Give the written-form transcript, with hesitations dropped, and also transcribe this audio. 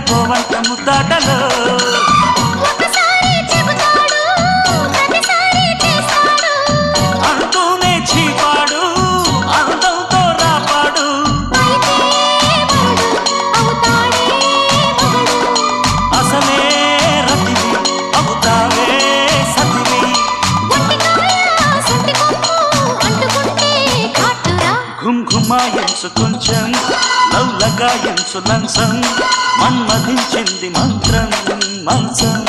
పోవంట ముద్దాటలో అంటూనే చీపాడు అందంతో రాపాడు అసలే రతివి అవుతావే సతివి ఘుమ్ ఘుమాయించు కొంచెం లవ్లగాయించు లంచం మన్మధించింది మంత్రం మంచం